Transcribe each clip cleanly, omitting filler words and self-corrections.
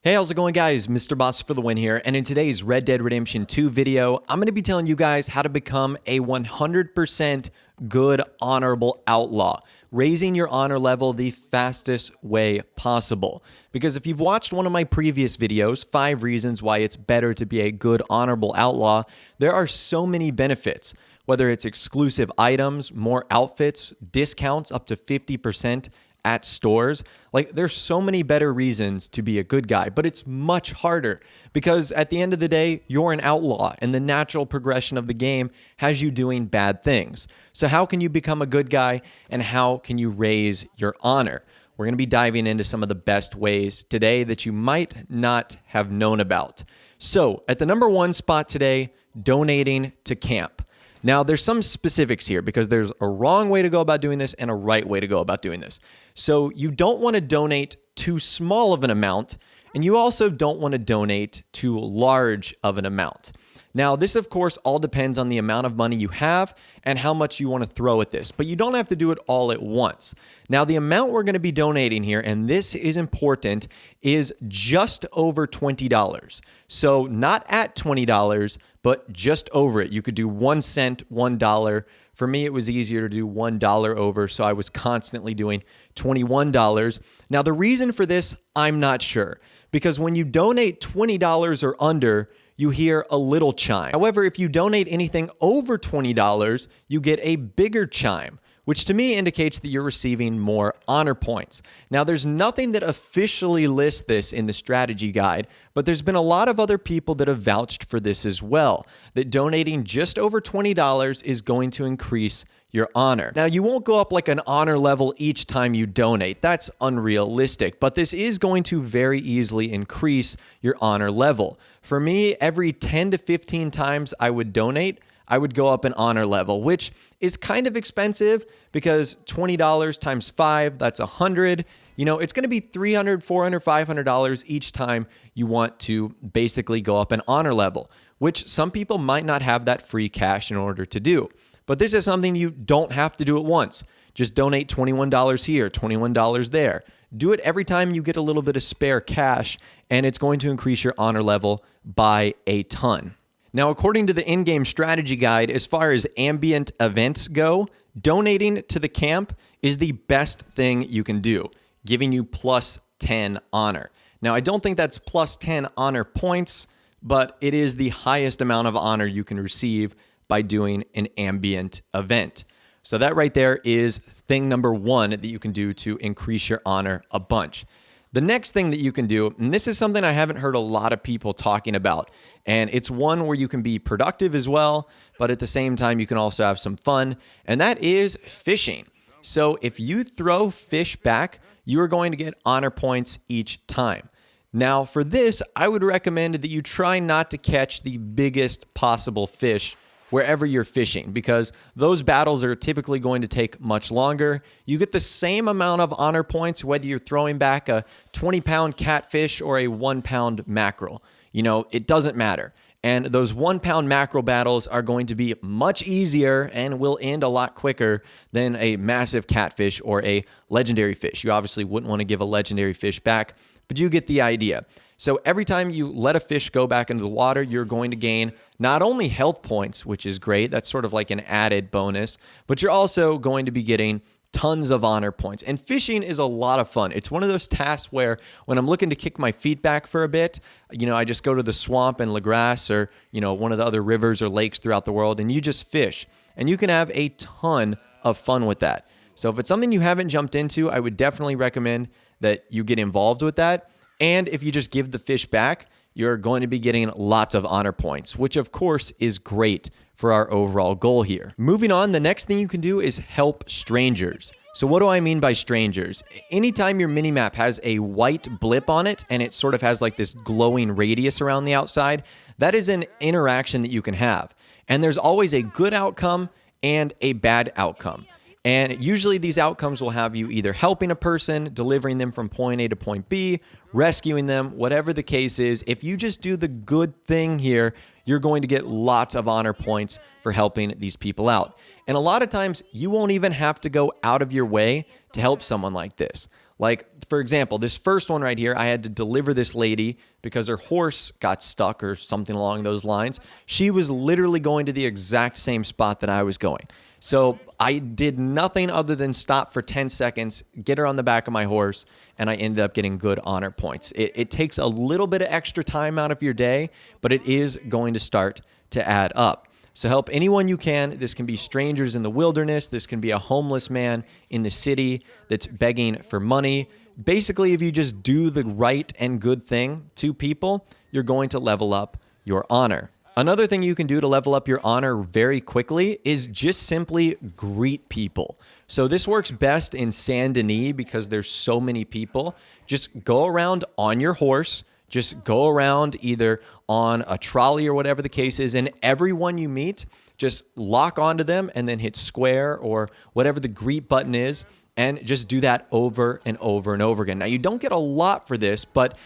Hey, how's it going, guys? Mr. Boss for the win here, and in today's Red Dead Redemption 2 video, I'm going to be telling you guys how to become a 100% good, honorable outlaw, raising your honor level the fastest way possible. Because if you've watched one of my previous videos, 5 reasons why it's better to be a good, honorable outlaw, there are so many benefits. Whether it's exclusive items, more outfits, discounts up to 50%, at stores. Like, there's so many better reasons to be a good guy, but it's much harder because at the end of the day, you're an outlaw and the natural progression of the game has you doing bad things. So how can you become a good guy and how can you raise your honor? We're going to be diving into some of the best ways today that you might not have known about. So at the number 1 spot today, donating to camp. Now, there's some specifics here because there's a wrong way to go about doing this and a right way to go about doing this. So you don't want to donate too small of an amount, and you also don't want to donate too large of an amount. Now, this, of course, all depends on the amount of money you have and how much you want to throw at this, but you don't have to do it all at once. Now, the amount we're going to be donating here, and this is important, is just over $20. So not at $20, but just over it. You could do 1 cent, $1. For me, it was easier to do $1 over, so I was constantly doing $21. Now, the reason for this, I'm not sure, because when you donate $20 or under, you hear a little chime. However, if you donate anything over $20, you get a bigger chime, which to me indicates that you're receiving more honor points. Now, there's nothing that officially lists this in the strategy guide, but there's been a lot of other people that have vouched for this as well, that donating just over $20 is going to increase your honor. Now, you won't go up like an honor level each time you donate. That's unrealistic, but this is going to very easily increase your honor level. For me, every 10 to 15 times I would donate, I would go up an honor level, which is kind of expensive because $20 times 5, that's 100. You know, it's going to be $300, $400, $500 each time you want to basically go up an honor level, which some people might not have that free cash in order to do. But this is something you don't have to do at once. Just donate $21 here, $21 there. Do it every time you get a little bit of spare cash, and it's going to increase your honor level by a ton. Now, according to the in-game strategy guide, as far as ambient events go, donating to the camp is the best thing you can do, giving you plus 10 honor. Now, I don't think that's plus 10 honor points, but it is the highest amount of honor you can receive by doing an ambient event. So that right there is thing number 1 that you can do to increase your honor a bunch. The next thing that you can do, and this is something I haven't heard a lot of people talking about, and it's one where you can be productive as well, but at the same time you can also have some fun, and that is fishing. So if you throw fish back, you are going to get honor points each time. Now for this, I would recommend that you try not to catch the biggest possible fish wherever you're fishing, because those battles are typically going to take much longer. You get the same amount of honor points whether you're throwing back a 20-pound catfish or a 1-pound mackerel. You know, it doesn't matter. And those 1-pound mackerel battles are going to be much easier and will end a lot quicker than a massive catfish or a legendary fish. You obviously wouldn't want to give a legendary fish back, but you get the idea. So every time you let a fish go back into the water, you're going to gain not only health points, which is great, that's sort of like an added bonus, but you're also going to be getting tons of honor points. And fishing is a lot of fun. It's one of those tasks where when I'm looking to kick my feet back for a bit, you know, I just go to the swamp in La Grasse or, you know, one of the other rivers or lakes throughout the world, and you just fish. And you can have a ton of fun with that. So if it's something you haven't jumped into, I would definitely recommend that you get involved with that. And if you just give the fish back, you're going to be getting lots of honor points, which of course is great for our overall goal here. Moving on, the next thing you can do is help strangers. So what do I mean by strangers? Anytime your minimap has a white blip on it and it sort of has like this glowing radius around the outside, that is an interaction that you can have. And there's always a good outcome and a bad outcome. And usually these outcomes will have you either helping a person, delivering them from point A to point B, rescuing them, whatever the case is. If you just do the good thing here, you're going to get lots of honor points for helping these people out. And a lot of times you won't even have to go out of your way to help someone like this. Like, for example, this first one right here, I had to deliver this lady because her horse got stuck or something along those lines. She was literally going to the exact same spot that I was going. So I did nothing other than stop for 10 seconds, get her on the back of my horse, and I ended up getting good honor points. It takes a little bit of extra time out of your day, but it is going to start to add up. So help anyone you can. This can be strangers in the wilderness. This can be a homeless man in the city that's begging for money. Basically, if you just do the right and good thing to people, you're going to level up your honor. Another thing you can do to level up your honor very quickly is just simply greet people. So this works best in Saint Denis because there's so many people. Just go around on your horse. Just go around either on a trolley or whatever the case is, and everyone you meet, just lock onto them and then hit square or whatever the greet button is, and just do that over and over and over again. Now, you don't get a lot for this, but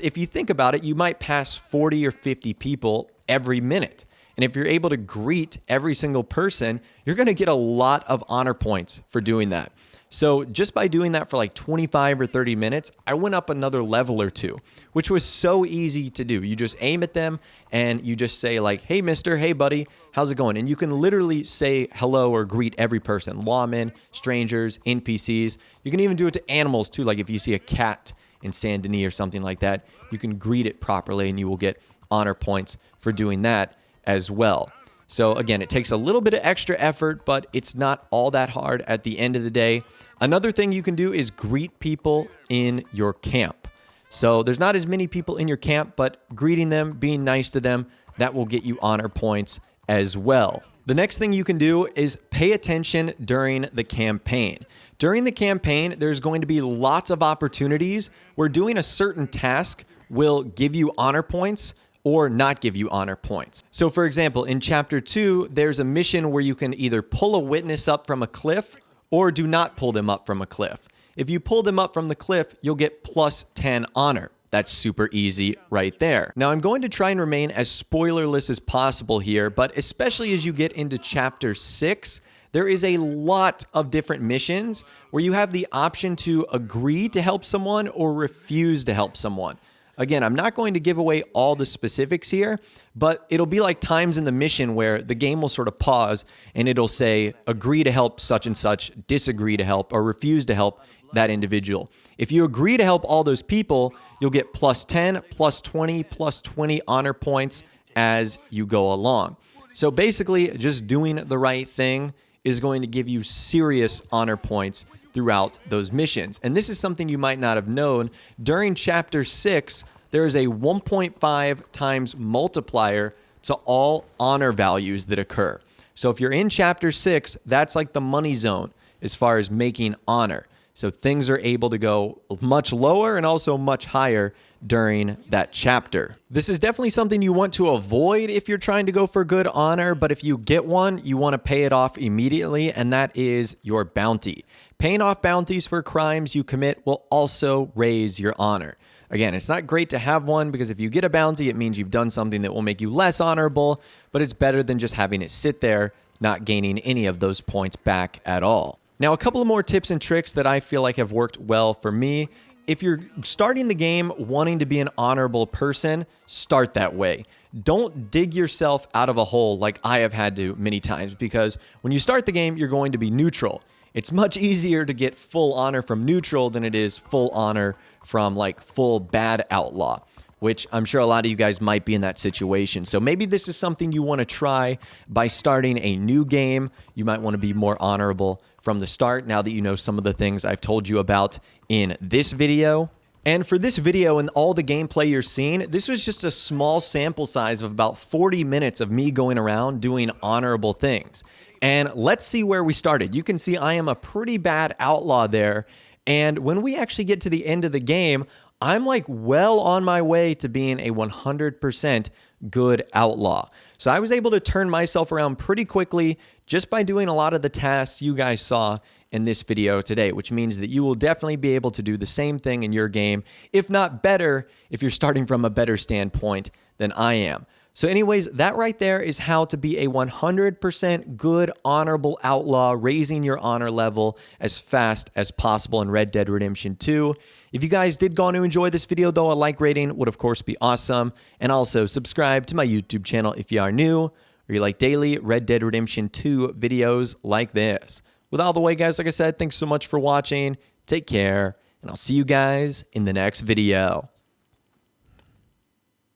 if you think about it, you might pass 40 or 50 people every minute. And if you're able to greet every single person, you're going to get a lot of honor points for doing that. So just by doing that for like 25 or 30 minutes, I went up another level or two, which was so easy to do. You just aim at them and you just say like, hey, mister, hey, buddy, how's it going? And you can literally say hello or greet every person, lawmen, strangers, NPCs. You can even do it to animals too. Like if you see a cat in Saint Denis or something like that, you can greet it properly and you will get honor points for doing that as well. So again, it takes a little bit of extra effort, but it's not all that hard at the end of the day. Another thing you can do is greet people in your camp. So there's not as many people in your camp, but greeting them, being nice to them, that will get you honor points as well. The next thing you can do is pay attention during the campaign. During the campaign, there's going to be lots of opportunities where doing a certain task will give you honor points or not give you honor points. So for example, in Chapter 2, there's a mission where you can either pull a witness up from a cliff or do not pull them up from a cliff. If you pull them up from the cliff, you'll get plus 10 honor. That's super easy right there. Now, I'm going to try and remain as spoilerless as possible here, but especially as you get into Chapter 6, there is a lot of different missions where you have the option to agree to help someone or refuse to help someone. Again, I'm not going to give away all the specifics here, but it'll be like times in the mission where the game will sort of pause and it'll say, agree to help such and such, disagree to help, or refuse to help that individual. If you agree to help all those people, you'll get plus 10, plus 20, plus 20 honor points as you go along. So basically, just doing the right thing is going to give you serious honor points throughout those missions. And this is something you might not have known. During Chapter 6, there is a 1.5 times multiplier to all honor values that occur. So if you're in Chapter 6, that's like the money zone as far as making honor. So things are able to go much lower and also much higher during that chapter. This is definitely something you want to avoid if you're trying to go for good honor, but if you get one, you want to pay it off immediately, and that is your bounty. Paying off bounties for crimes you commit will also raise your honor. Again, it's not great to have one because if you get a bounty, it means you've done something that will make you less honorable, but it's better than just having it sit there, not gaining any of those points back at all. Now, a couple of more tips and tricks that I feel like have worked well for me. If you're starting the game wanting to be an honorable person, start that way. Don't dig yourself out of a hole like I have had to many times, because when you start the game, you're going to be neutral. It's much easier to get full honor from neutral than it is full honor from like full bad outlaw, which I'm sure a lot of you guys might be in that situation. So maybe this is something you want to try by starting a new game. You might want to be more honorable from the start now that you know some of the things I've told you about in this video. And for this video and all the gameplay you're seeing, this was just a small sample size of about 40 minutes of me going around doing honorable things. And let's see where we started. You can see I am a pretty bad outlaw there. And when we actually get to the end of the game, I'm like well on my way to being a 100% good outlaw. So I was able to turn myself around pretty quickly just by doing a lot of the tasks you guys saw in this video today, which means that you will definitely be able to do the same thing in your game, if not better, if you're starting from a better standpoint than I am. So anyways, that right there is how to be a 100% good, honorable outlaw, raising your honor level as fast as possible in Red Dead Redemption 2. If you guys did go on to enjoy this video, though, a like rating would of course be awesome. And also subscribe to my YouTube channel if you are new or you like daily Red Dead Redemption 2 videos like this. With all the way, guys, like I said, thanks so much for watching. Take care, and I'll see you guys in the next video.